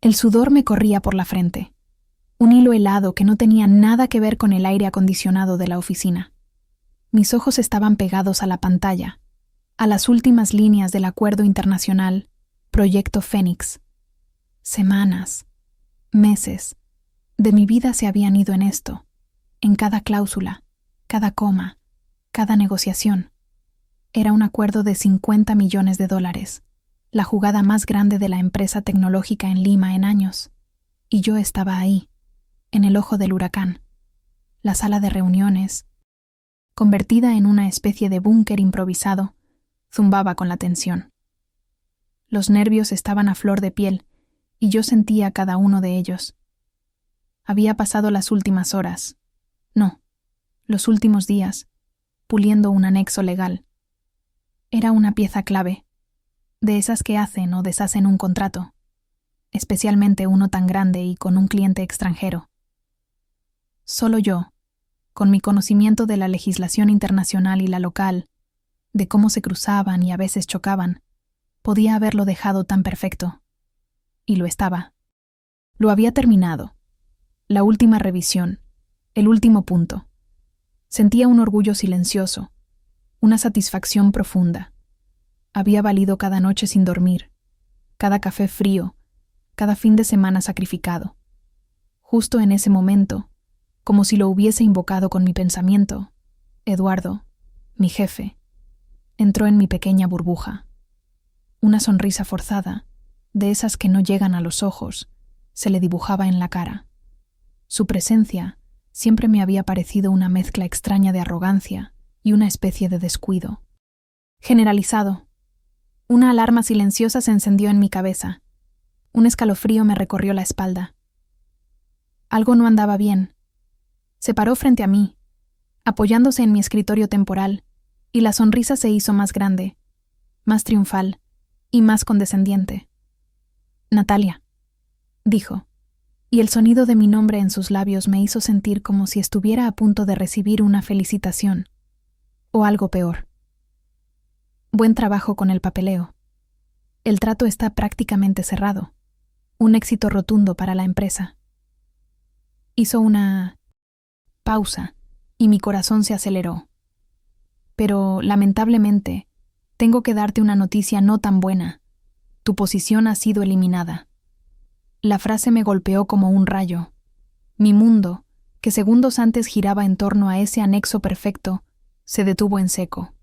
El sudor me corría por la frente. Un hilo helado que no tenía nada que ver con el aire acondicionado de la oficina. Mis ojos estaban pegados a la pantalla, a las últimas líneas del acuerdo internacional, Proyecto Fénix. Semanas, meses, de mi vida se habían ido en esto, en cada cláusula, cada coma, cada negociación. Era un acuerdo de $50 millones, la jugada más grande de la empresa tecnológica en Lima en años. Y yo estaba ahí, en el ojo del huracán. La sala de reuniones, convertida en una especie de búnker improvisado, zumbaba con la tensión. Los nervios estaban a flor de piel, y yo sentía cada uno de ellos. Había pasado las últimas horas, no, los últimos días, puliendo un anexo legal. Era una pieza clave, de esas que hacen o deshacen un contrato, especialmente uno tan grande y con un cliente extranjero. Solo yo, con mi conocimiento de la legislación internacional y la local, de cómo se cruzaban y a veces chocaban, podía haberlo dejado tan perfecto. Y lo estaba. Lo había terminado. La última revisión, el último punto. Sentía un orgullo silencioso, una satisfacción profunda. Había valido cada noche sin dormir, cada café frío, cada fin de semana sacrificado. Justo en ese momento, como si lo hubiese invocado con mi pensamiento, Eduardo, mi jefe, entró en mi pequeña burbuja. Una sonrisa forzada, de esas que no llegan a los ojos, se le dibujaba en la cara. Su presencia siempre me había parecido una mezcla extraña de arrogancia y una especie de descuido. Generalizado. Una alarma silenciosa se encendió en mi cabeza. Un escalofrío me recorrió la espalda. Algo no andaba bien. Se paró frente a mí, apoyándose en mi escritorio temporal, y la sonrisa se hizo más grande, más triunfal y más condescendiente. Natalia, dijo, y el sonido de mi nombre en sus labios me hizo sentir como si estuviera a punto de recibir una felicitación, o algo peor. Buen trabajo con el papeleo. El trato está prácticamente cerrado. Un éxito rotundo para la empresa. Hizo una pausa y mi corazón se aceleró. Pero, lamentablemente, tengo que darte una noticia no tan buena. Tu posición ha sido eliminada. La frase me golpeó como un rayo. Mi mundo, que segundos antes giraba en torno a ese anexo perfecto, se detuvo en seco.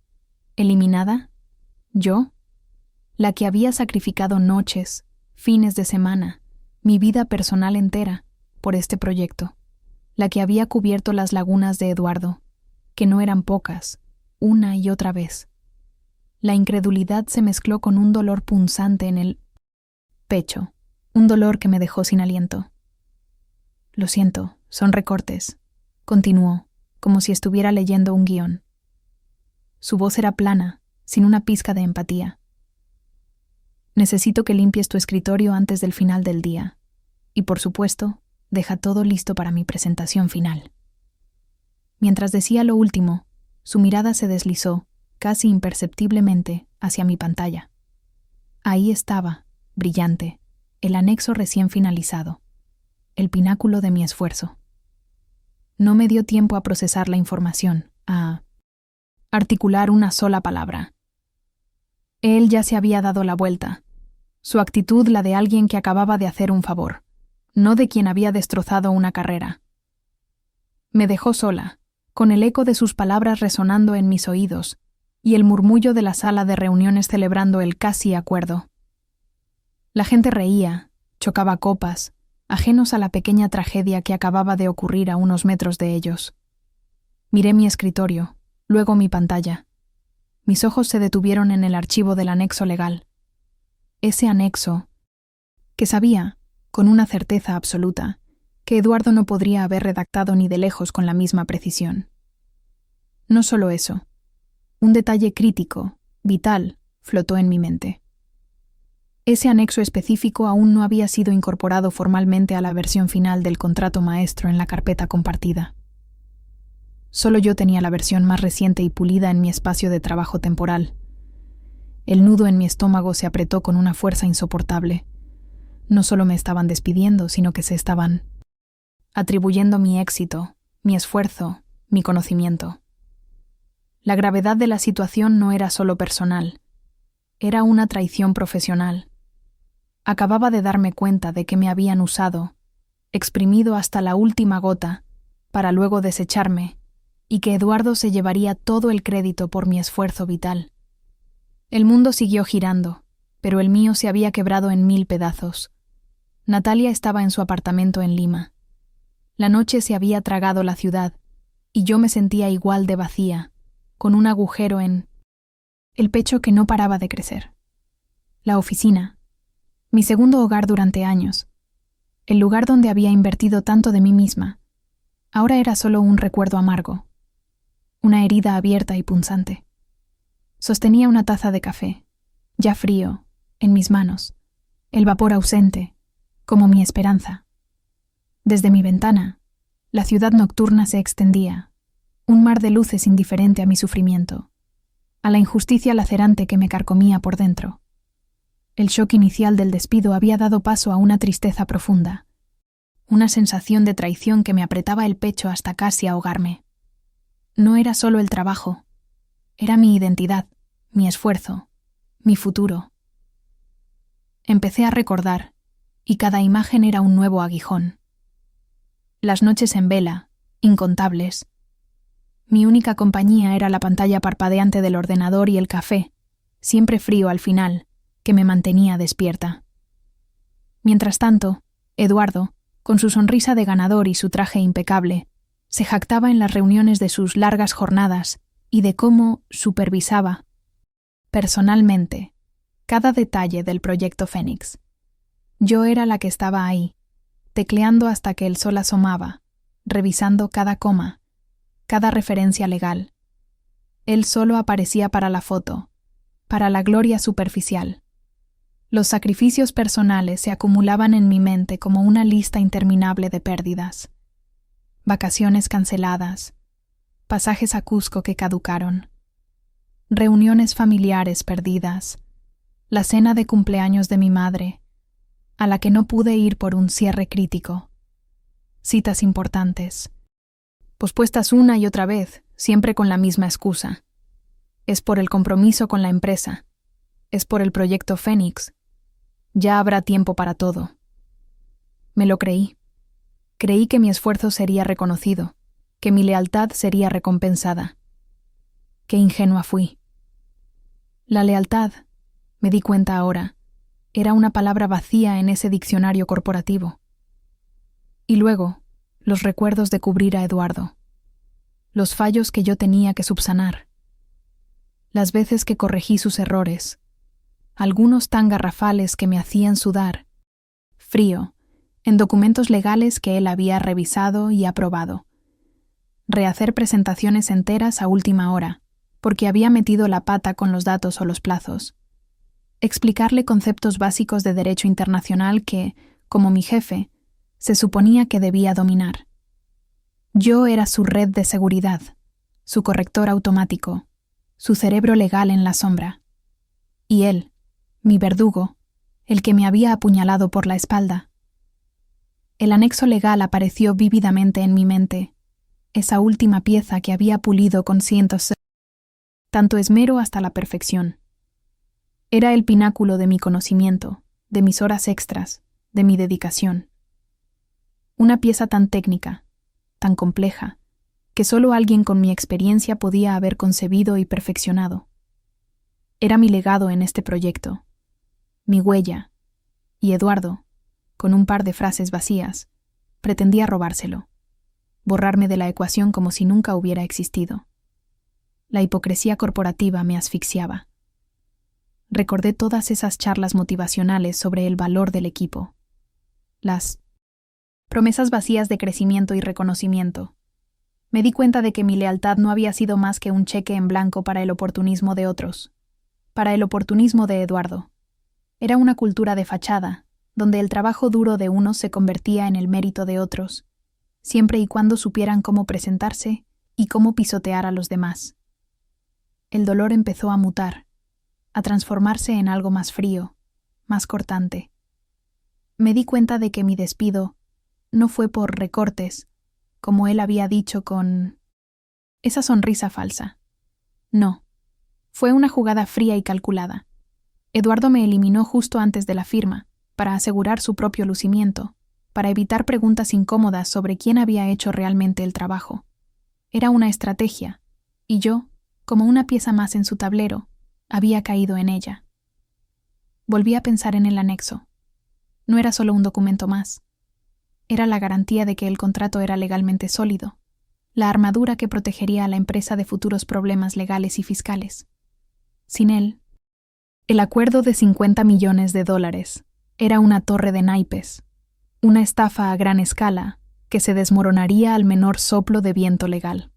¿Eliminada? ¿Yo? La que había sacrificado noches, fines de semana, mi vida personal entera, por este proyecto. La que había cubierto las lagunas de Eduardo, que no eran pocas, una y otra vez. La incredulidad se mezcló con un dolor punzante en el pecho, un dolor que me dejó sin aliento. Lo siento, son recortes, continuó, como si estuviera leyendo un guión. Su voz era plana, sin una pizca de empatía. Necesito que limpies tu escritorio antes del final del día. Y por supuesto, deja todo listo para mi presentación final. Mientras decía lo último, su mirada se deslizó, casi imperceptiblemente, hacia mi pantalla. Ahí estaba, brillante, el anexo recién finalizado, el pináculo de mi esfuerzo. No me dio tiempo a procesar la información, a articular una sola palabra. Él ya se había dado la vuelta, su actitud la de alguien que acababa de hacer un favor, no de quien había destrozado una carrera. Me dejó sola, con el eco de sus palabras resonando en mis oídos y el murmullo de la sala de reuniones celebrando el casi acuerdo. La gente reía, chocaba copas, ajenos a la pequeña tragedia que acababa de ocurrir a unos metros de ellos. Miré mi escritorio, luego mi pantalla. Mis ojos se detuvieron en el archivo del anexo legal. Ese anexo, que sabía, con una certeza absoluta, que Eduardo no podría haber redactado ni de lejos con la misma precisión. No solo eso, un detalle crítico, vital, flotó en mi mente. Ese anexo específico aún no había sido incorporado formalmente a la versión final del contrato maestro en la carpeta compartida. Solo yo tenía la versión más reciente y pulida en mi espacio de trabajo temporal. El nudo en mi estómago se apretó con una fuerza insoportable. no solo me estaban despidiendo, sino que se estaban atribuyendo mi éxito, mi esfuerzo, mi conocimiento. La gravedad de la situación no era solo personal, era una traición profesional. Acababa de darme cuenta de que me habían usado, exprimido hasta la última gota, para luego desecharme, y que Eduardo se llevaría todo el crédito por mi esfuerzo vital. El mundo siguió girando, pero el mío se había quebrado en 1000 pedazos. Natalia estaba en su apartamento en Lima. La noche se había tragado la ciudad, y yo me sentía igual de vacía, con un agujero en el pecho que no paraba de crecer. La oficina, mi segundo hogar durante años, el lugar donde había invertido tanto de mí misma, ahora era solo un recuerdo amargo, una herida abierta y punzante. Sostenía una taza de café, ya frío, en mis manos, el vapor ausente, como mi esperanza. Desde mi ventana, la ciudad nocturna se extendía, un mar de luces indiferente a mi sufrimiento, a la injusticia lacerante que me carcomía por dentro. El shock inicial del despido había dado paso a una tristeza profunda, una sensación de traición que me apretaba el pecho hasta casi ahogarme. No era solo el trabajo, era mi identidad, mi esfuerzo, mi futuro. Empecé a recordar, y cada imagen era un nuevo aguijón. Las noches en vela, incontables. Mi única compañía era la pantalla parpadeante del ordenador y el café, siempre frío al final, que me mantenía despierta. Mientras tanto, Eduardo, con su sonrisa de ganador y su traje impecable, se jactaba en las reuniones de sus largas jornadas y de cómo supervisaba, personalmente, cada detalle del proyecto Fénix. Yo era la que estaba ahí, tecleando hasta que el sol asomaba, revisando cada coma, cada referencia legal. Él solo aparecía para la foto, para la gloria superficial. Los sacrificios personales se acumulaban en mi mente como una lista interminable de pérdidas. Vacaciones canceladas, pasajes a Cusco que caducaron, reuniones familiares perdidas, la cena de cumpleaños de mi madre, a la que no pude ir por un cierre crítico, citas importantes, pospuestas una y otra vez, siempre con la misma excusa. Es por el compromiso con la empresa, es por el proyecto Fénix. Ya habrá tiempo para todo. Me lo creí. Creí que mi esfuerzo sería reconocido, que mi lealtad sería recompensada. Qué ingenua fui. La lealtad, me di cuenta ahora, era una palabra vacía en ese diccionario corporativo. Y luego, los recuerdos de cubrir a Eduardo. Los fallos que yo tenía que subsanar. Las veces que corregí sus errores. Algunos tan garrafales que me hacían sudar, frío, en documentos legales que él había revisado y aprobado. Rehacer presentaciones enteras a última hora, porque había metido la pata con los datos o los plazos. Explicarle conceptos básicos de derecho internacional que, como mi jefe, se suponía que debía dominar. Yo era su red de seguridad, su corrector automático, su cerebro legal en la sombra. Y él, mi verdugo, el que me había apuñalado por la espalda. El anexo legal apareció vívidamente en mi mente, esa última pieza que había pulido con tanto esmero hasta la perfección. Era el pináculo de mi conocimiento, de mis horas extras, de mi dedicación. Una pieza tan técnica, tan compleja, que solo alguien con mi experiencia podía haber concebido y perfeccionado. Era mi legado en este proyecto, mi huella, y Eduardo, con un par de frases vacías, pretendía robárselo, borrarme de la ecuación como si nunca hubiera existido. La hipocresía corporativa me asfixiaba. Recordé todas esas charlas motivacionales sobre el valor del equipo, las promesas vacías de crecimiento y reconocimiento. Me di cuenta de que mi lealtad no había sido más que un cheque en blanco para el oportunismo de otros, para el oportunismo de Eduardo. Era una cultura de fachada, donde el trabajo duro de unos se convertía en el mérito de otros, siempre y cuando supieran cómo presentarse y cómo pisotear a los demás. El dolor empezó a mutar, a transformarse en algo más frío, más cortante. Me di cuenta de que mi despido no fue por recortes, como él había dicho con esa sonrisa falsa. No, fue una jugada fría y calculada. Eduardo me eliminó justo antes de la firma, para asegurar su propio lucimiento, para evitar preguntas incómodas sobre quién había hecho realmente el trabajo. Era una estrategia, y yo, como una pieza más en su tablero, había caído en ella. Volví a pensar en el anexo. No era solo un documento más. Era la garantía de que el contrato era legalmente sólido, la armadura que protegería a la empresa de futuros problemas legales y fiscales. Sin él, el acuerdo de $50 millones era una torre de naipes, una estafa a gran escala que se desmoronaría al menor soplo de viento legal.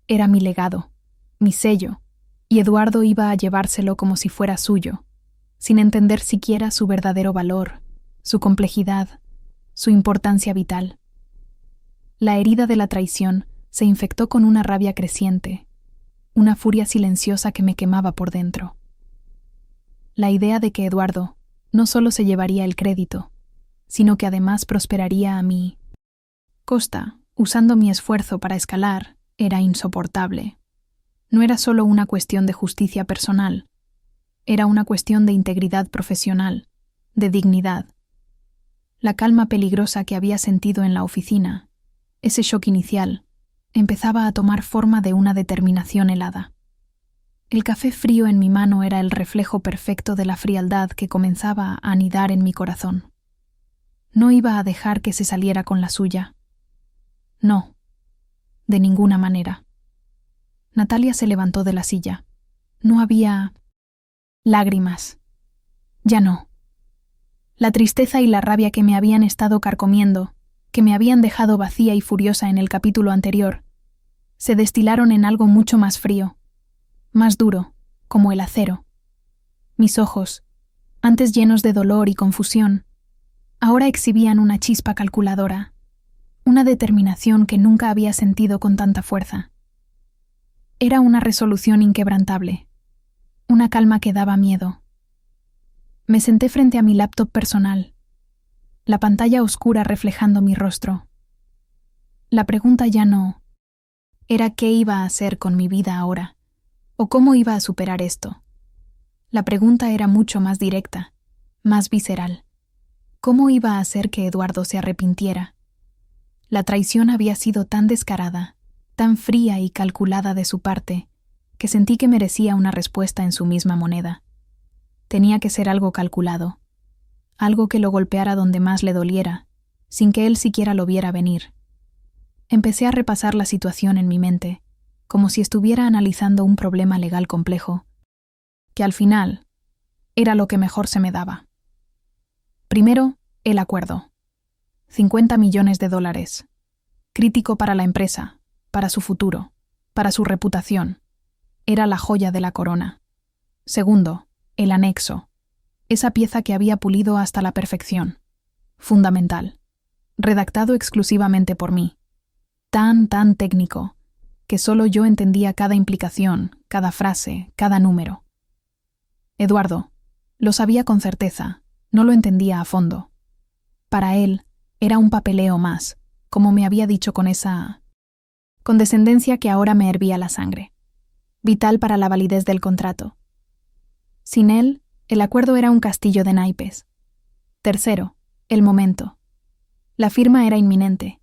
Era mi legado, mi sello, y Eduardo iba a llevárselo como si fuera suyo, sin entender siquiera su verdadero valor, su complejidad, su importancia vital. La herida de la traición se infectó con una rabia creciente, una furia silenciosa que me quemaba por dentro. La idea de que Eduardo no solo se llevaría el crédito, sino que además prosperaría a mi costa, usando mi esfuerzo para escalar, era insoportable. No era solo una cuestión de justicia personal, era una cuestión de integridad profesional, de dignidad. La calma peligrosa que había sentido en la oficina, ese shock inicial, empezaba a tomar forma de una determinación helada. El café frío en mi mano era el reflejo perfecto de la frialdad que comenzaba a anidar en mi corazón. No iba a dejar que se saliera con la suya. No, de ninguna manera. Natalia se levantó de la silla. No había lágrimas. Ya no. La tristeza y la rabia que me habían estado carcomiendo, que me habían dejado vacía y furiosa en el capítulo anterior, se destilaron en algo mucho más frío, más duro, como el acero. Mis ojos, antes llenos de dolor y confusión, ahora exhibían una chispa calculadora, una determinación que nunca había sentido con tanta fuerza. Era una resolución inquebrantable, una calma que daba miedo. Me senté frente a mi laptop personal, la pantalla oscura reflejando mi rostro. La pregunta ya no era qué iba a hacer con mi vida ahora, o cómo iba a superar esto. La pregunta era mucho más directa, más visceral. ¿Cómo iba a hacer que Eduardo se arrepintiera? La traición había sido tan descarada, tan fría y calculada de su parte, que sentí que merecía una respuesta en su misma moneda. Tenía que ser algo calculado, algo que lo golpeara donde más le doliera, sin que él siquiera lo viera venir. Empecé a repasar la situación en mi mente, como si estuviera analizando un problema legal complejo, que al final era lo que mejor se me daba. Primero, el acuerdo. $50 millones, crítico para la empresa, para su futuro, para su reputación. Era la joya de la corona. Segundo, el anexo, esa pieza que había pulido hasta la perfección. Fundamental. Redactado exclusivamente por mí. Tan técnico, que solo yo entendía cada implicación, cada frase, cada número. Eduardo lo sabía con certeza, no lo entendía a fondo. Para él, era un papeleo más, como me había dicho con esa condescendencia que ahora me hervía la sangre. Vital para la validez del contrato. Sin él, el acuerdo era un castillo de naipes. Tercero, el momento. La firma era inminente.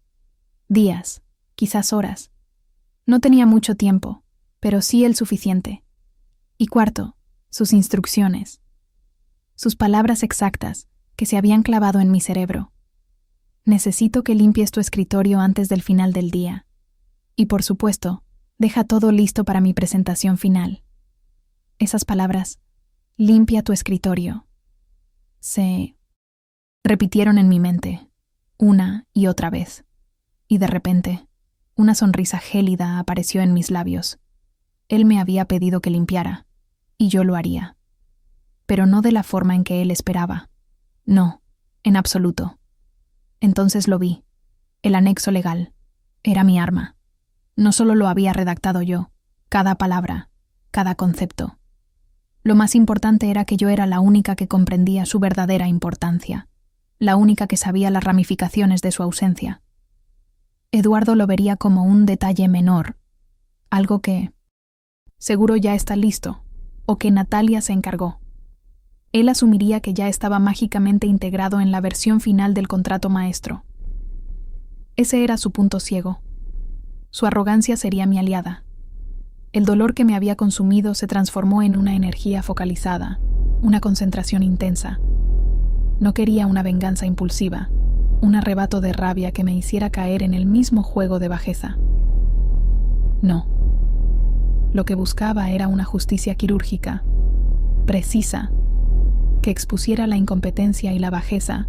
Días, quizás horas. No tenía mucho tiempo, pero sí el suficiente. Y cuarto, sus instrucciones. Sus palabras exactas, que se habían clavado en mi cerebro. Necesito que limpies tu escritorio antes del final del día. Y por supuesto, deja todo listo para mi presentación final. Esas palabras, limpia tu escritorio, se repitieron en mi mente, una y otra vez. Y de repente, una sonrisa gélida apareció en mis labios. Él me había pedido que limpiara, y yo lo haría. Pero no de la forma en que él esperaba. No, en absoluto. Entonces lo vi. El anexo legal. Era mi arma. No solo lo había redactado yo, cada palabra, cada concepto. Lo más importante era que yo era la única que comprendía su verdadera importancia. la única que sabía las ramificaciones de su ausencia. Eduardo lo vería como un detalle menor, algo que seguro ya está listo, o que Natalia se encargó. Él asumiría que ya estaba mágicamente integrado en la versión final del contrato maestro. Ese era su punto ciego. Su arrogancia sería mi aliada. El dolor que me había consumido se transformó en una energía focalizada, una concentración intensa. No quería una venganza impulsiva, un arrebato de rabia que me hiciera caer en el mismo juego de bajeza. No. Lo que buscaba era una justicia quirúrgica, precisa, que expusiera la incompetencia y la bajeza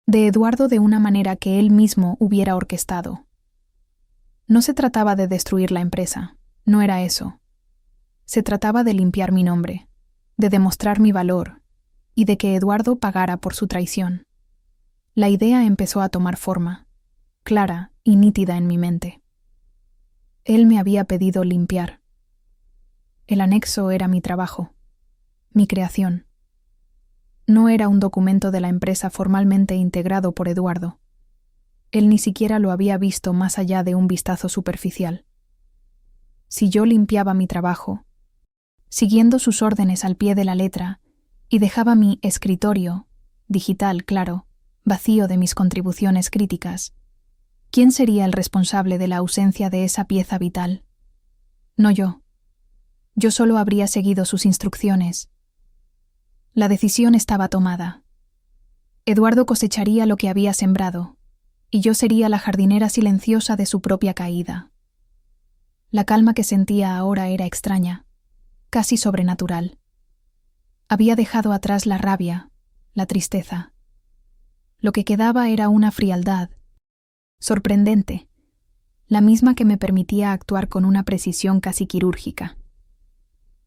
de Eduardo de una manera que él mismo hubiera orquestado. No se trataba de destruir la empresa, no era eso. Se trataba de limpiar mi nombre, de demostrar mi valor y de que Eduardo pagara por su traición. La idea empezó a tomar forma, clara y nítida en mi mente. Él me había pedido limpiar. El anexo era mi trabajo, mi creación. No era un documento de la empresa formalmente integrado por Eduardo. Él ni siquiera lo había visto más allá de un vistazo superficial. Si yo limpiaba mi trabajo, siguiendo sus órdenes al pie de la letra, y dejaba mi escritorio, digital, claro, vacío de mis contribuciones críticas, ¿quién sería el responsable de la ausencia de esa pieza vital? No yo. Yo solo habría seguido sus instrucciones. La decisión estaba tomada. Eduardo cosecharía lo que había sembrado, y yo sería la jardinera silenciosa de su propia caída. La calma que sentía ahora era extraña, casi sobrenatural. Había dejado atrás la rabia, la tristeza. Lo que quedaba era una frialdad, sorprendente, la misma que me permitía actuar con una precisión casi quirúrgica.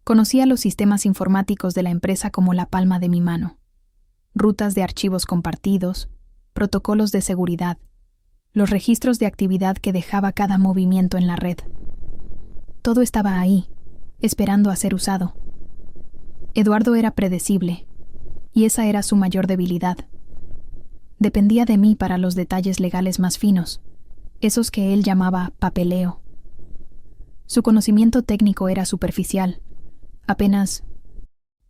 Conocía los sistemas informáticos de la empresa como la palma de mi mano. Rutas de archivos compartidos, protocolos de seguridad, los registros de actividad que dejaba cada movimiento en la red. Todo estaba ahí, esperando a ser usado. Eduardo era predecible, y esa era su mayor debilidad. Dependía de mí para los detalles legales más finos, esos que él llamaba papeleo. Su conocimiento técnico era superficial, apenas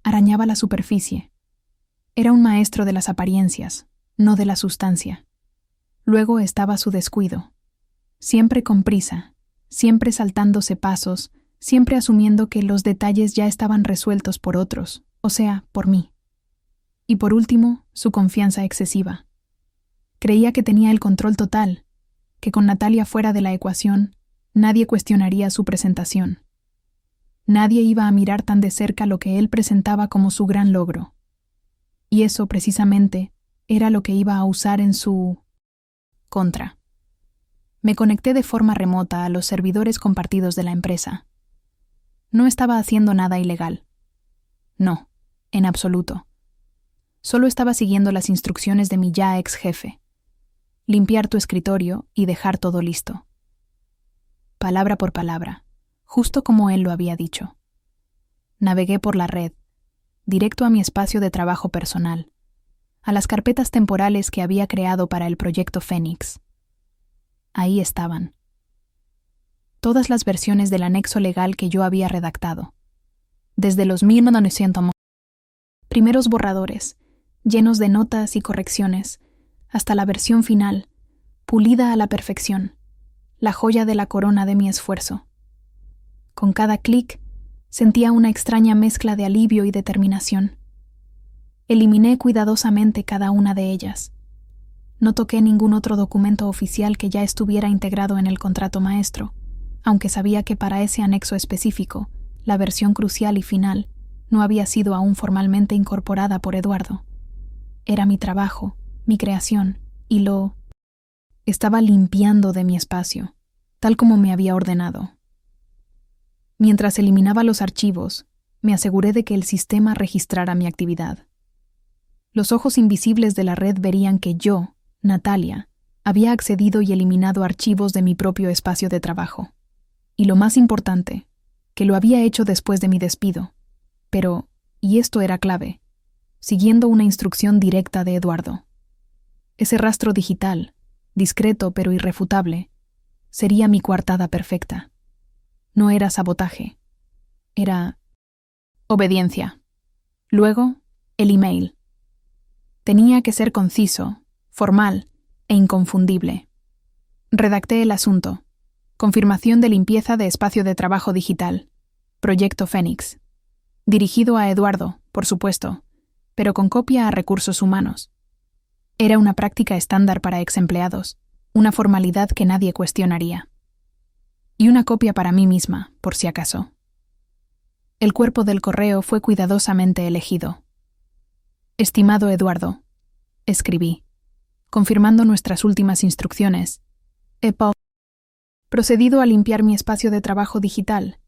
arañaba la superficie. Era un maestro de las apariencias, no de la sustancia. Luego estaba su descuido, siempre con prisa, siempre saltándose pasos, siempre asumiendo que los detalles ya estaban resueltos por otros, o sea, por mí. Y por último, su confianza excesiva. Creía que tenía el control total, que con Natalia fuera de la ecuación, nadie cuestionaría su presentación. Nadie iba a mirar tan de cerca lo que él presentaba como su gran logro. Y eso, precisamente, era lo que iba a usar en su contra. Me conecté de forma remota a los servidores compartidos de la empresa. No estaba haciendo nada ilegal. No, en absoluto. Solo estaba siguiendo las instrucciones de mi ya ex jefe. Limpiar tu escritorio y dejar todo listo. Palabra por palabra, justo como él lo había dicho. Navegué por la red, directo a mi espacio de trabajo personal, a las carpetas temporales que había creado para el proyecto Fénix. Ahí estaban. Todas las versiones del anexo legal que yo había redactado. Desde los 1900 primeros borradores, llenos de notas y correcciones, hasta la versión final, pulida a la perfección, la joya de la corona de mi esfuerzo. Con cada clic, sentía una extraña mezcla de alivio y determinación. Eliminé cuidadosamente cada una de ellas. No toqué ningún otro documento oficial que ya estuviera integrado en el contrato maestro, aunque sabía que para ese anexo específico, la versión crucial y final, no había sido aún formalmente incorporada por Eduardo. Era mi trabajo, mi creación, y lo estaba limpiando de mi espacio, tal como me había ordenado. Mientras eliminaba los archivos, me aseguré de que el sistema registrara mi actividad. Los ojos invisibles de la red verían que yo, Natalia, había accedido y eliminado archivos de mi propio espacio de trabajo. Y lo más importante, que lo había hecho después de mi despido. Pero, y esto era clave, siguiendo una instrucción directa de Eduardo. Ese rastro digital, discreto pero irrefutable, sería mi coartada perfecta. No era sabotaje. Era obediencia. Luego, el email. Tenía que ser conciso, formal e inconfundible. Redacté el asunto. Confirmación de limpieza de espacio de trabajo digital. Proyecto Fénix. Dirigido a Eduardo, por supuesto, pero con copia a recursos humanos. Era una práctica estándar para exempleados, una formalidad que nadie cuestionaría. Y una copia para mí misma, por si acaso. El cuerpo del correo fue cuidadosamente elegido. Estimado Eduardo, escribí, confirmando nuestras últimas instrucciones. He procedido a limpiar mi espacio de trabajo digital,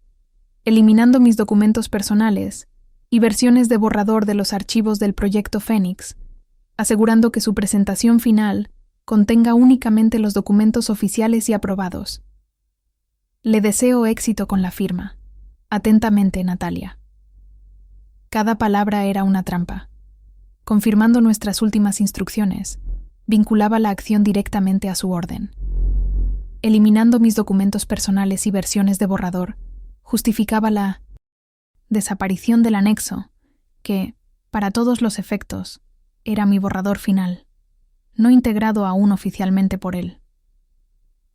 eliminando mis documentos personales y versiones de borrador de los archivos del proyecto Fénix, asegurando que su presentación final contenga únicamente los documentos oficiales y aprobados. Le deseo éxito con la firma. Atentamente, Natalia. Cada palabra era una trampa. Confirmando nuestras últimas instrucciones, vinculaba la acción directamente a su orden. Eliminando mis documentos personales y versiones de borrador, justificaba la desaparición del anexo, que, para todos los efectos, era mi borrador final, no integrado aún oficialmente por él.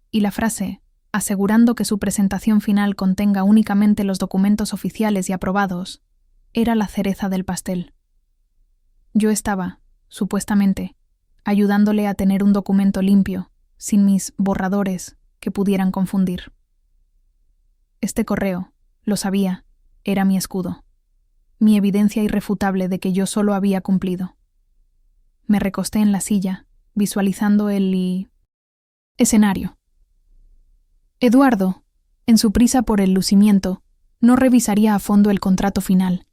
Y la frase, asegurando que su presentación final contenga únicamente los documentos oficiales y aprobados, era la cereza del pastel. Yo estaba, supuestamente, ayudándole a tener un documento limpio, sin mis borradores que pudieran confundir. Este correo, lo sabía, era mi escudo, mi evidencia irrefutable de que yo solo había cumplido. Me recosté en la silla, visualizando el escenario. Eduardo, en su prisa por el lucimiento, no revisaría a fondo el contrato final.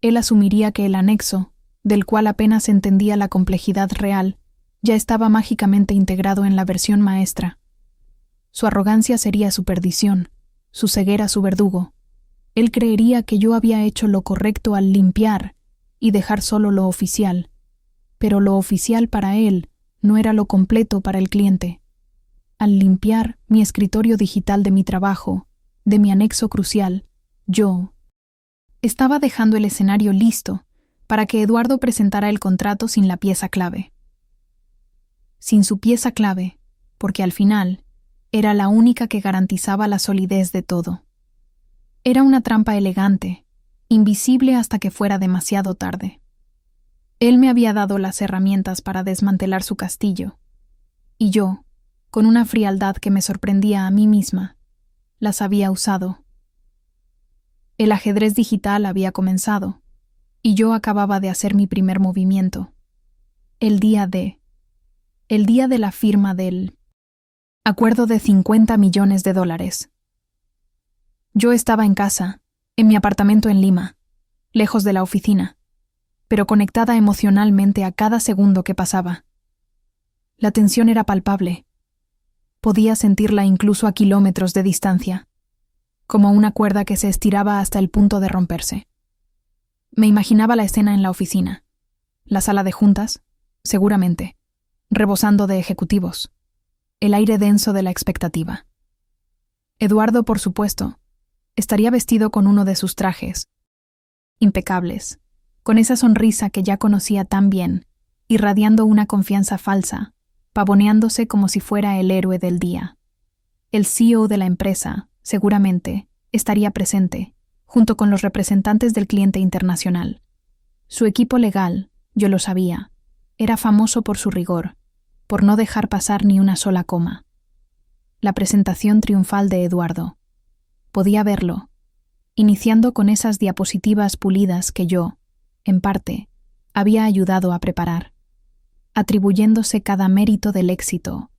Él asumiría que el anexo, del cual apenas entendía la complejidad real, ya estaba mágicamente integrado en la versión maestra. Su arrogancia sería su perdición, su ceguera su verdugo. Él creería que yo había hecho lo correcto al limpiar y dejar solo lo oficial, pero lo oficial para él no era lo completo para el cliente. Al limpiar mi escritorio digital de mi trabajo, de mi anexo crucial, yo estaba dejando el escenario listo para que Eduardo presentara el contrato sin la pieza clave. Sin su pieza clave, porque al final era la única que garantizaba la solidez de todo. Era una trampa elegante, invisible hasta que fuera demasiado tarde. Él me había dado las herramientas para desmantelar su castillo, y yo, con una frialdad que me sorprendía a mí misma, las había usado. El ajedrez digital había comenzado, y yo acababa de hacer mi primer movimiento. El día de la firma del acuerdo de $50 millones. Yo estaba en casa, en mi apartamento en Lima, lejos de la oficina, pero conectada emocionalmente a cada segundo que pasaba. La tensión era palpable. Podía sentirla incluso a kilómetros de distancia, como una cuerda que se estiraba hasta el punto de romperse. Me imaginaba la escena en la oficina, la sala de juntas, seguramente, rebosando de ejecutivos, el aire denso de la expectativa. Eduardo, por supuesto, estaría vestido con uno de sus trajes, impecables, con esa sonrisa que ya conocía tan bien, irradiando una confianza falsa, pavoneándose como si fuera el héroe del día. El CEO de la empresa, seguramente, estaría presente, junto con los representantes del cliente internacional. Su equipo legal, yo lo sabía, era famoso por su rigor, por no dejar pasar ni una sola coma. La presentación triunfal de Eduardo. Podía verlo, iniciando con esas diapositivas pulidas que yo, en parte, había ayudado a preparar, atribuyéndose cada mérito del éxito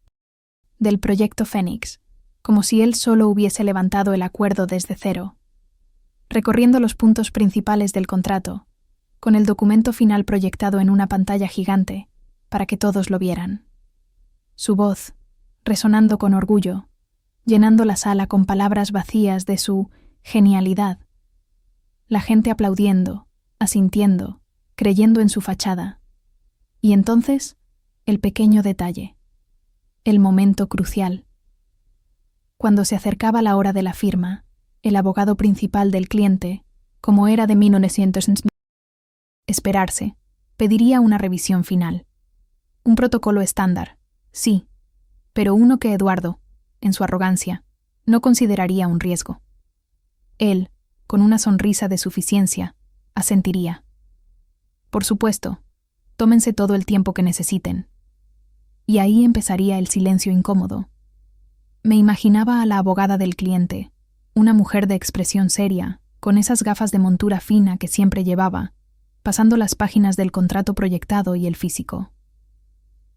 del proyecto Fénix, como si él solo hubiese levantado el acuerdo desde cero, recorriendo los puntos principales del contrato, con el documento final proyectado en una pantalla gigante para que todos lo vieran. Su voz, resonando con orgullo, llenando la sala con palabras vacías de su genialidad. La gente aplaudiendo, asintiendo, creyendo en su fachada. Y entonces, el pequeño detalle, el momento crucial. Cuando se acercaba la hora de la firma, el abogado principal del cliente, como era de 1900 esperarse, pediría una revisión final. Un protocolo estándar, sí, pero uno que Eduardo, en su arrogancia, no consideraría un riesgo. Él, con una sonrisa de suficiencia, asentiría. Por supuesto, tómense todo el tiempo que necesiten. Y ahí empezaría el silencio incómodo. Me imaginaba a la abogada del cliente, una mujer de expresión seria, con esas gafas de montura fina que siempre llevaba, pasando las páginas del contrato proyectado y el físico.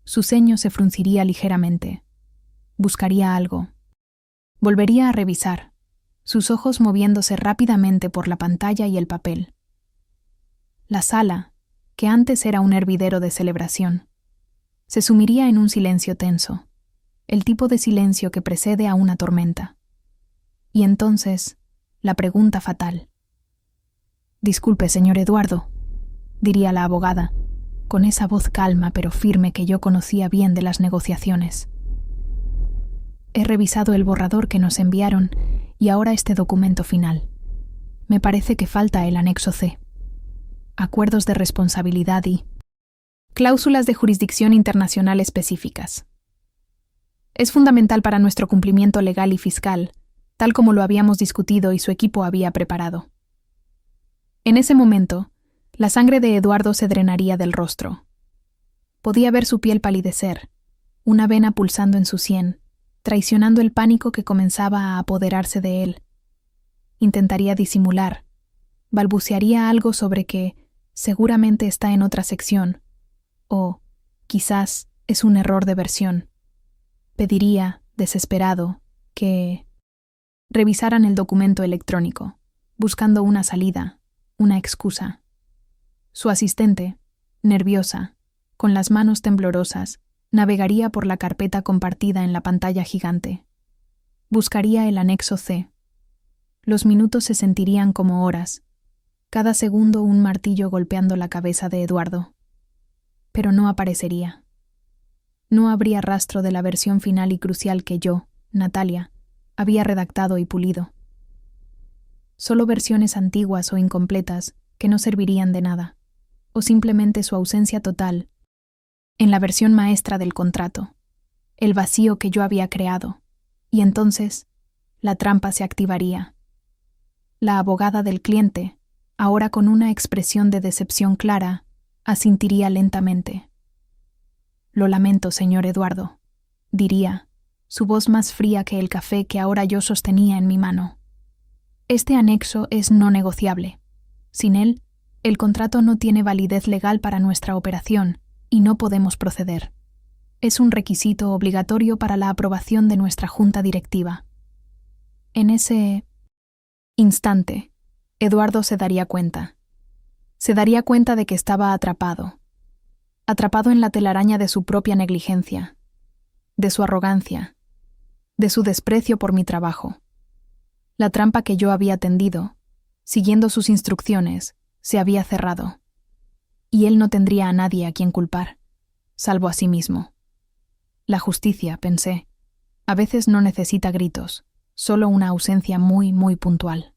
Su ceño se frunciría ligeramente. Buscaría algo. Volvería a revisar, sus ojos moviéndose rápidamente por la pantalla y el papel. La sala, que antes era un hervidero de celebración, se sumiría en un silencio tenso, el tipo de silencio que precede a una tormenta. Y entonces, la pregunta fatal. «Disculpe, señor Eduardo», diría la abogada, con esa voz calma pero firme que yo conocía bien de las negociaciones. «He revisado el borrador que nos enviaron y ahora este documento final. Me parece que falta el anexo C. Acuerdos de responsabilidad y cláusulas de jurisdicción internacional específicas. Es fundamental para nuestro cumplimiento legal y fiscal, tal como lo habíamos discutido y su equipo había preparado». En ese momento, la sangre de Eduardo se drenaría del rostro. Podía ver su piel palidecer, una vena pulsando en su sien, traicionando el pánico que comenzaba a apoderarse de él. Intentaría disimular, balbucearía algo sobre que seguramente está en otra sección, o quizás es un error de versión. Pediría, desesperado, que revisaran el documento electrónico, buscando una salida, una excusa. Su asistente, nerviosa, con las manos temblorosas, navegaría por la carpeta compartida en la pantalla gigante. Buscaría el anexo C. Los minutos se sentirían como horas, cada segundo un martillo golpeando la cabeza de Eduardo. Pero no aparecería. No habría rastro de la versión final y crucial que yo, Natalia, había redactado y pulido. Solo versiones antiguas o incompletas que no servirían de nada, o simplemente su ausencia total en la versión maestra del contrato, el vacío que yo había creado, y entonces la trampa se activaría. La abogada del cliente, ahora con una expresión de decepción clara, asintiría lentamente. «Lo lamento, señor Eduardo», diría, su voz más fría que el café que ahora yo sostenía en mi mano. «Este anexo es no negociable. Sin él, el contrato no tiene validez legal para nuestra operación y no podemos proceder. Es un requisito obligatorio para la aprobación de nuestra junta directiva». En ese instante, Eduardo se daría cuenta. Se daría cuenta de que estaba atrapado en la telaraña de su propia negligencia, de su arrogancia, de su desprecio por mi trabajo. La trampa que yo había tendido, siguiendo sus instrucciones, se había cerrado, y él no tendría a nadie a quien culpar, salvo a sí mismo. La justicia, pensé, a veces no necesita gritos, solo una ausencia muy, muy puntual.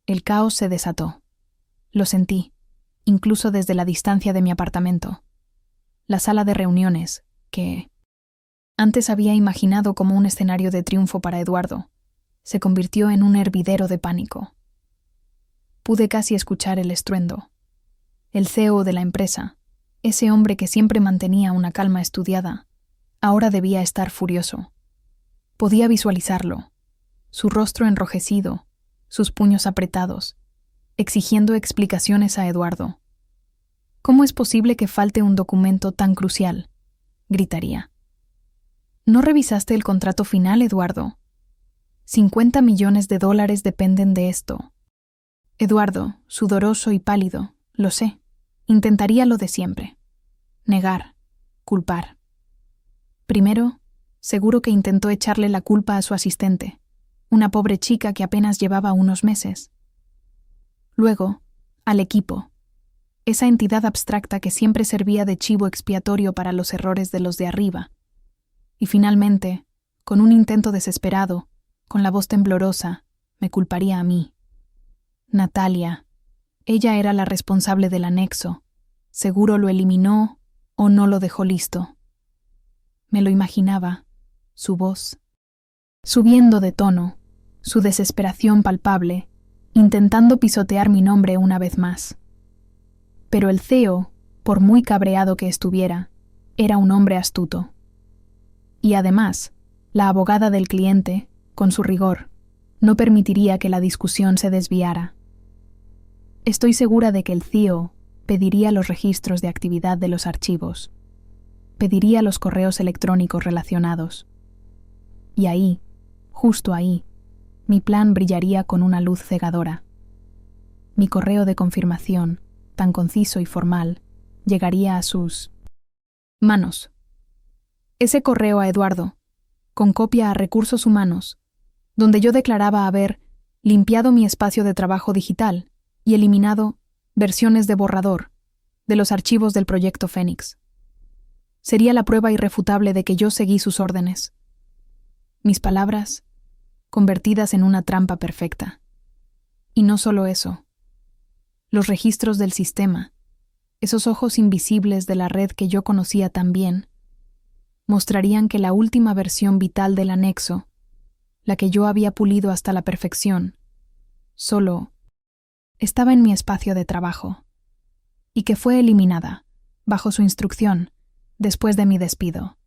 El caos se desató. Lo sentí, incluso desde la distancia de mi apartamento. La sala de reuniones, que antes había imaginado como un escenario de triunfo para Eduardo, se convirtió en un hervidero de pánico. Pude casi escuchar el estruendo. El CEO de la empresa, ese hombre que siempre mantenía una calma estudiada, ahora debía estar furioso. Podía visualizarlo, su rostro enrojecido, sus puños apretados, exigiendo explicaciones a Eduardo. «¿Cómo es posible que falte un documento tan crucial?», gritaría. «¿No revisaste el contrato final, Eduardo? $50 millones dependen de esto». Eduardo, sudoroso y pálido, lo sé, intentaría lo de siempre. Negar, culpar. Primero, seguro que intentó echarle la culpa a su asistente, una pobre chica que apenas llevaba unos meses. Luego, al equipo, esa entidad abstracta que siempre servía de chivo expiatorio para los errores de los de arriba. Y finalmente, con un intento desesperado, con la voz temblorosa, me culparía a mí. Natalia. Ella era la responsable del anexo. Seguro lo eliminó o no lo dejó listo. Me lo imaginaba, su voz, subiendo de tono, su desesperación palpable, intentando pisotear mi nombre una vez más. Pero el CEO, por muy cabreado que estuviera, era un hombre astuto. Y además, la abogada del cliente, con su rigor, no permitiría que la discusión se desviara. Estoy segura de que el CEO pediría los registros de actividad de los archivos, pediría los correos electrónicos relacionados. Y ahí, justo ahí, mi plan brillaría con una luz cegadora. Mi correo de confirmación, tan conciso y formal, llegaría a sus manos. Ese correo a Eduardo, con copia a Recursos Humanos, donde yo declaraba haber limpiado mi espacio de trabajo digital y eliminado versiones de borrador de los archivos del proyecto Fénix. Sería la prueba irrefutable de que yo seguí sus órdenes. Mis palabras, convertidas en una trampa perfecta. Y no solo eso. Los registros del sistema, esos ojos invisibles de la red que yo conocía tan bien, mostrarían que la última versión vital del anexo, la que yo había pulido hasta la perfección, solo estaba en mi espacio de trabajo, y que fue eliminada, bajo su instrucción, después de mi despido.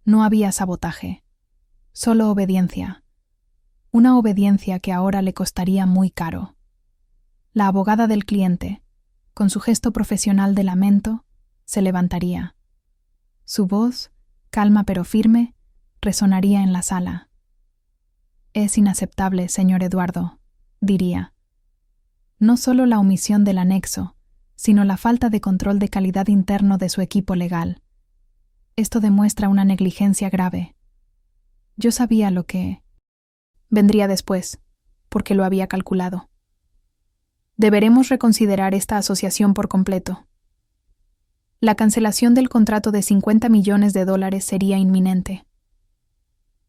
No había sabotaje, solo obediencia, una obediencia que ahora le costaría muy caro. La abogada del cliente, con su gesto profesional de lamento, se levantaría. Su voz, calma pero firme, resonaría en la sala. «Es inaceptable, señor Eduardo», diría. No solo la omisión del anexo, sino la falta de control de calidad interno de su equipo legal. Esto demuestra una negligencia grave. Yo sabía lo que vendría después, porque lo había calculado. Deberemos reconsiderar esta asociación por completo. La cancelación del contrato de $50 millones sería inminente.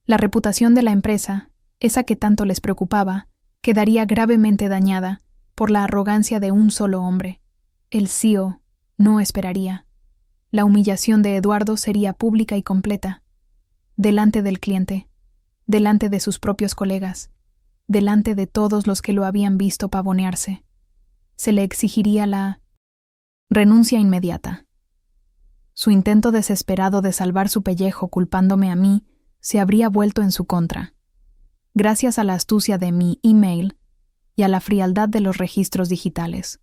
La reputación de la empresa, esa que tanto les preocupaba, quedaría gravemente dañada por la arrogancia de un solo hombre. El CEO no esperaría. La humillación de Eduardo sería pública y completa, delante del cliente, delante de sus propios colegas, delante de todos los que lo habían visto pavonearse. Se le exigiría la renuncia inmediata. Su intento desesperado de salvar su pellejo culpándome a mí se habría vuelto en su contra, gracias a la astucia de mi email y a la frialdad de los registros digitales.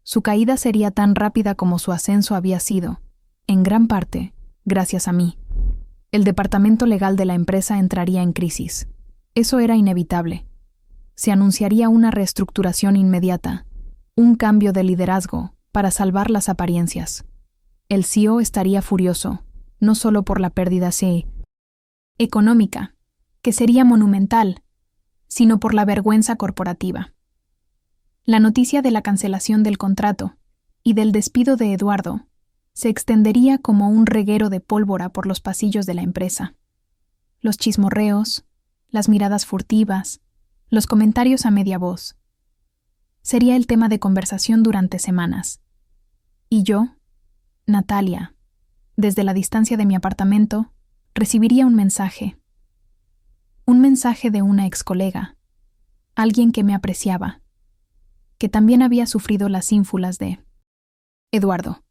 Su caída sería tan rápida como su ascenso había sido, en gran parte, gracias a mí. El departamento legal de la empresa entraría en crisis. Eso era inevitable. Se anunciaría una reestructuración inmediata, un cambio de liderazgo para salvar las apariencias. El CEO estaría furioso, no solo por la pérdida económica, que sería monumental, sino por la vergüenza corporativa. La noticia de la cancelación del contrato y del despido de Eduardo se extendería como un reguero de pólvora por los pasillos de la empresa. Los chismorreos, las miradas furtivas, los comentarios a media voz. Sería el tema de conversación durante semanas. Y yo, Natalia, desde la distancia de mi apartamento, recibiría un mensaje. Un mensaje de una excolega, alguien que me apreciaba, que también había sufrido las ínfulas de Eduardo.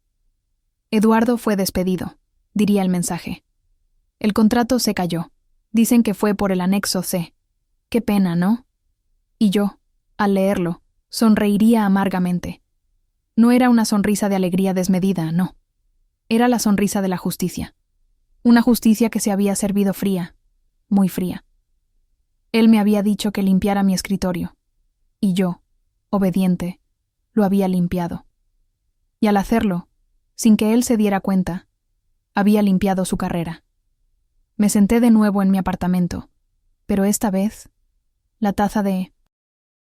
Eduardo fue despedido, diría el mensaje. El contrato se cayó. Dicen que fue por el anexo C. Qué pena, ¿no? Y yo, al leerlo, sonreiría amargamente. No era una sonrisa de alegría desmedida, no. Era la sonrisa de la justicia. Una justicia que se había servido fría, muy fría. Él me había dicho que limpiara mi escritorio, y yo, obediente, lo había limpiado. Y al hacerlo, sin que él se diera cuenta, había limpiado su carrera. Me senté de nuevo en mi apartamento, pero esta vez, la taza de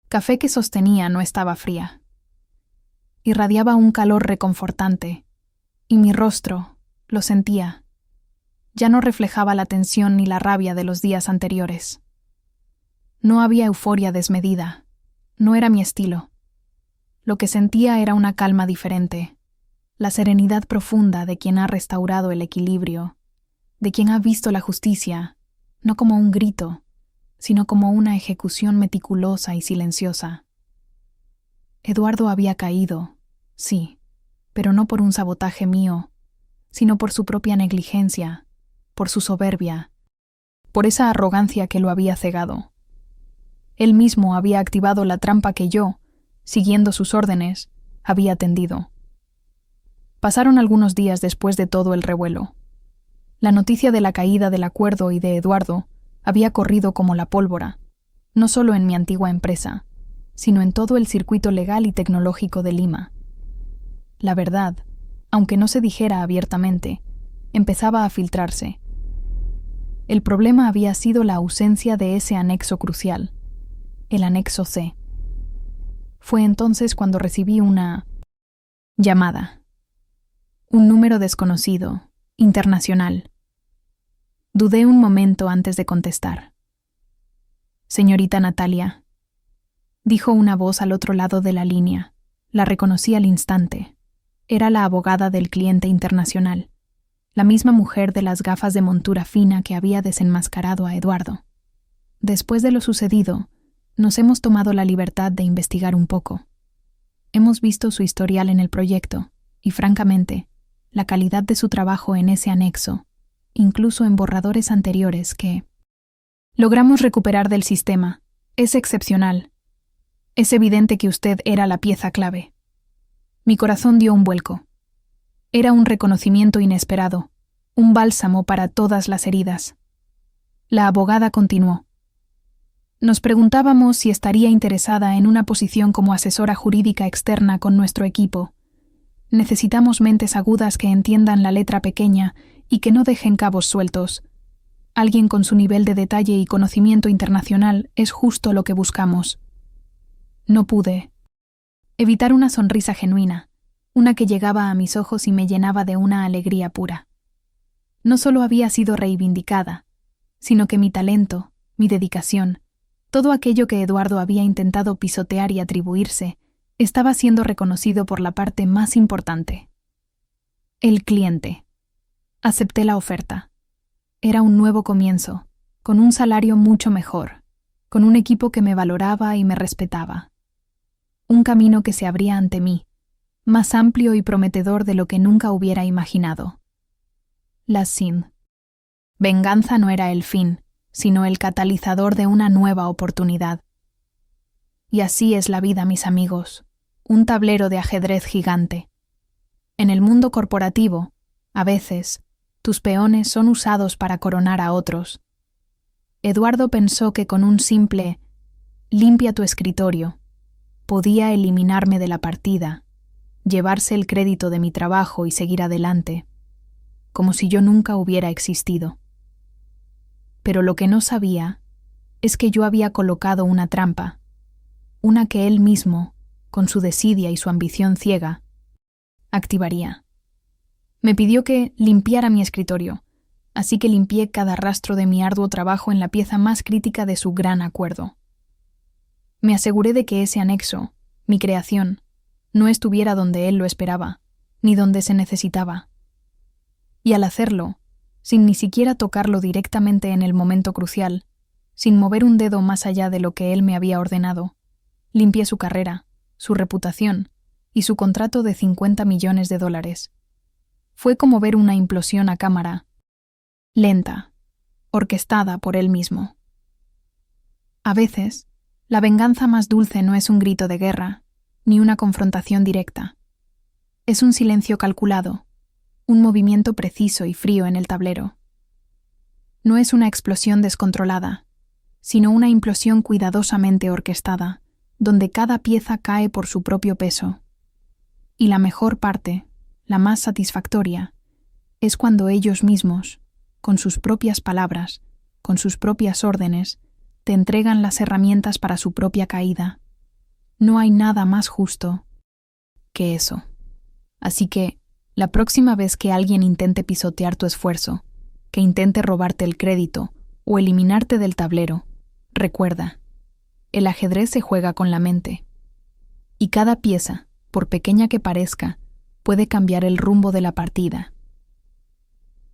café que sostenía no estaba fría. irradiaba un calor reconfortante, y mi rostro, lo sentía, ya no reflejaba la tensión ni la rabia de los días anteriores. No había euforia desmedida, no era mi estilo. Lo que sentía era una calma diferente, la serenidad profunda de quien ha restaurado el equilibrio, de quien ha visto la justicia, no como un grito, sino como una ejecución meticulosa y silenciosa. Eduardo había caído, sí, pero no por un sabotaje mío, sino por su propia negligencia, por su soberbia, por esa arrogancia que lo había cegado. Él mismo había activado la trampa que yo, siguiendo sus órdenes, había tendido. Pasaron algunos días después de todo el revuelo. La noticia de la caída del acuerdo y de Eduardo había corrido como la pólvora, no solo en mi antigua empresa, sino en todo el circuito legal y tecnológico de Lima. La verdad, aunque no se dijera abiertamente, empezaba a filtrarse. El problema había sido la ausencia de ese anexo crucial, el anexo C. Fue entonces cuando recibí una llamada. Un número desconocido, internacional. Dudé un momento antes de contestar. «Señorita Natalia», dijo una voz al otro lado de la línea. La reconocí al instante. Era la abogada del cliente internacional, la misma mujer de las gafas de montura fina que había desenmascarado a Eduardo. Después de lo sucedido, nos hemos tomado la libertad de investigar un poco. Hemos visto su historial en el proyecto y, francamente, la calidad de su trabajo en ese anexo, incluso en borradores anteriores que logramos recuperar del sistema, es excepcional. Es evidente que usted era la pieza clave. Mi corazón dio un vuelco. Era un reconocimiento inesperado, un bálsamo para todas las heridas. La abogada continuó. Nos preguntábamos si estaría interesada en una posición como asesora jurídica externa con nuestro equipo. Necesitamos mentes agudas que entiendan la letra pequeña y que no dejen cabos sueltos. Alguien con su nivel de detalle y conocimiento internacional es justo lo que buscamos. No pude evitar una sonrisa genuina, una que llegaba a mis ojos y me llenaba de una alegría pura. No solo había sido reivindicada, sino que mi talento, mi dedicación, todo aquello que Eduardo había intentado pisotear y atribuirse, estaba siendo reconocido por la parte más importante. El cliente. Acepté la oferta. Era un nuevo comienzo, con un salario mucho mejor, con un equipo que me valoraba y me respetaba. Un camino que se abría ante mí, más amplio y prometedor de lo que nunca hubiera imaginado. La SIN. Venganza no era el fin, sino el catalizador de una nueva oportunidad. Y así es la vida, mis amigos, un tablero de ajedrez gigante. En el mundo corporativo, a veces, tus peones son usados para coronar a otros. Eduardo pensó que con un simple «limpia tu escritorio» podía eliminarme de la partida, llevarse el crédito de mi trabajo y seguir adelante, como si yo nunca hubiera existido. Pero lo que no sabía es que yo había colocado una trampa, una que él mismo, con su desidia y su ambición ciega, activaría. Me pidió que limpiara mi escritorio, así que limpié cada rastro de mi arduo trabajo en la pieza más crítica de su gran acuerdo. Me aseguré de que ese anexo, mi creación, no estuviera donde él lo esperaba, ni donde se necesitaba. Y al hacerlo, sin ni siquiera tocarlo directamente en el momento crucial, sin mover un dedo más allá de lo que él me había ordenado, limpié su carrera, su reputación y su contrato de $50 millones. Fue como ver una implosión a cámara, lenta, orquestada por él mismo. A veces, la venganza más dulce no es un grito de guerra, ni una confrontación directa. Es un silencio calculado, un movimiento preciso y frío en el tablero. No es una explosión descontrolada, sino una implosión cuidadosamente orquestada, donde cada pieza cae por su propio peso. Y la mejor parte, la más satisfactoria, es cuando ellos mismos, con sus propias palabras, con sus propias órdenes, te entregan las herramientas para su propia caída. No hay nada más justo. que eso. Así que, la próxima vez que alguien intente pisotear tu esfuerzo, que intente robarte el crédito o eliminarte del tablero, recuerda, el ajedrez se juega con la mente. Y cada pieza, por pequeña que parezca, puede cambiar el rumbo de la partida.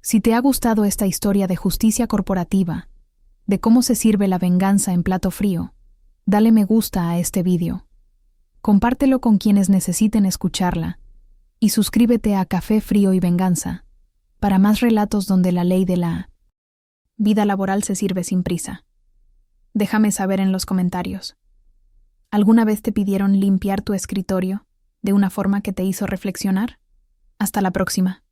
Si te ha gustado esta historia de justicia corporativa, de cómo se sirve la venganza en plato frío, dale me gusta a este vídeo. Compártelo con quienes necesiten escucharla y suscríbete a Café Frío y Venganza para más relatos donde la ley de la vida laboral se sirve sin prisa. Déjame saber en los comentarios. ¿Alguna vez te pidieron limpiar tu escritorio de una forma que te hizo reflexionar? Hasta la próxima.